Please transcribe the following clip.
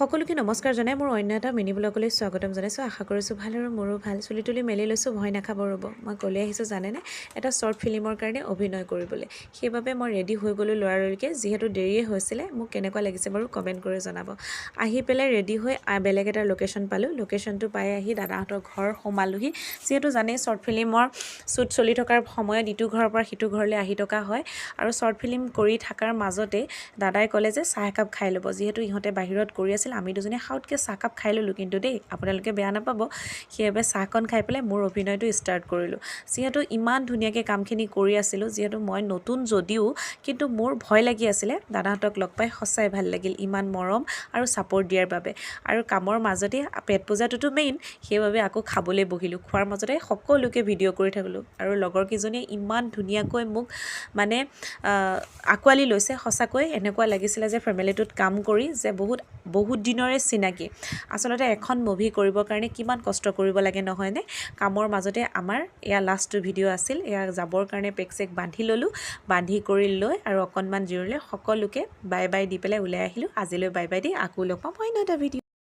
সকলোকে নমস্কাৰ জনাই মোৰ অন্য এটা মিনি ব্লগলৈ স্বাগতম জনাইছোঁ। আশা কৰিছোঁ ভাল আৰু মোৰো ভাল। চুলি তুলি মেলি লৈছোঁ, ভয় নাখাব ৰ'ব। মই ক'লৈ আহিছোঁ জানেনে? এটা শ্বৰ্ট ফিল্মৰ কাৰণে অভিনয় কৰিবলৈ। সেইবাবে মই ৰেডি হৈ গ'লোঁ লৰালৰিকৈ। যিহেতু দেৰিয়ে হৈছিলে, মোক কেনেকুৱা লাগিছে বাৰু কমেণ্ট কৰি জনাব। আহি পেলাই ৰেডি হৈ বেলেগ এটা লোকেশ্যন পালোঁ। লোকেশ্যনটো পাই আহি দাদাহঁতৰ ঘৰ সোমালোহি। যিহেতু জানেই শ্বৰ্ট ফিল্মৰ শ্বুট চলি থকাৰ সময়ত ইটো ঘৰৰ পৰা সিটো ঘৰলৈ আহি থকা হয়। আৰু শ্বৰ্ট ফিল্ম কৰি থকাৰ মাজতে দাদাই ক'লে যে চাহ একাপ খাই ল'ব। যিহেতু ইহঁতে বাহিৰত কৰি আছিল, আমি দুজনে খাওঁতকৈ চাহকাপ খাই ল'লোঁ কিন্তু দেই, আপোনালোকে বেয়া নাপাব। সেইবাবে চাহকণ খাই পেলাই মোৰ অভিনয়টো ষ্টাৰ্ট কৰিলোঁ। যিহেতু ইমান ধুনীয়াকৈ কামখিনি কৰি আছিলোঁ, যিহেতু মই নতুন যদিও কিন্তু মোৰ ভয় লাগি আছিলে। দাদাহঁতক লগ পাই সঁচাই ভাল লাগিল, ইমান মৰম আৰু ছাপৰ্ট দিয়াৰ বাবে। আৰু কামৰ মাজতে পেট পূজাটোতো মেইন, সেইবাবে আকৌ খাবলৈ বহিলোঁ। খোৱাৰ মাজতে সকলোকে ভিডিঅ' কৰি থাকিলোঁ। আৰু লগৰকেইজনীয়ে ইমান ধুনীয়াকৈ মোক মানে আঁকোৱালি লৈছে। সঁচাকৈ এনেকুৱা লাগিছিলে যে ফেমিলিটোত কাম কৰি যে বহুত দিনৰে চিনাকি। আচলতে এখন মুভি কৰিবৰ কাৰণে কিমান কষ্ট কৰিব লাগে নহয়নে? কামৰ মাজতে আমাৰ এয়া লাষ্টটো ভিডিঅ' আছিল। এয়া যাবৰ কাৰণে পেক চেক বান্ধি ল'লোঁ। বান্ধি কৰি লৈ আৰু অকণমান জিৰণি লৈ সকলোকে বাই বাই দি পেলাই ওলাই আহিলোঁ। আজিলৈ বাই বাই দি আকৌ লগ পাম অন্য এটা ভিডিঅ'।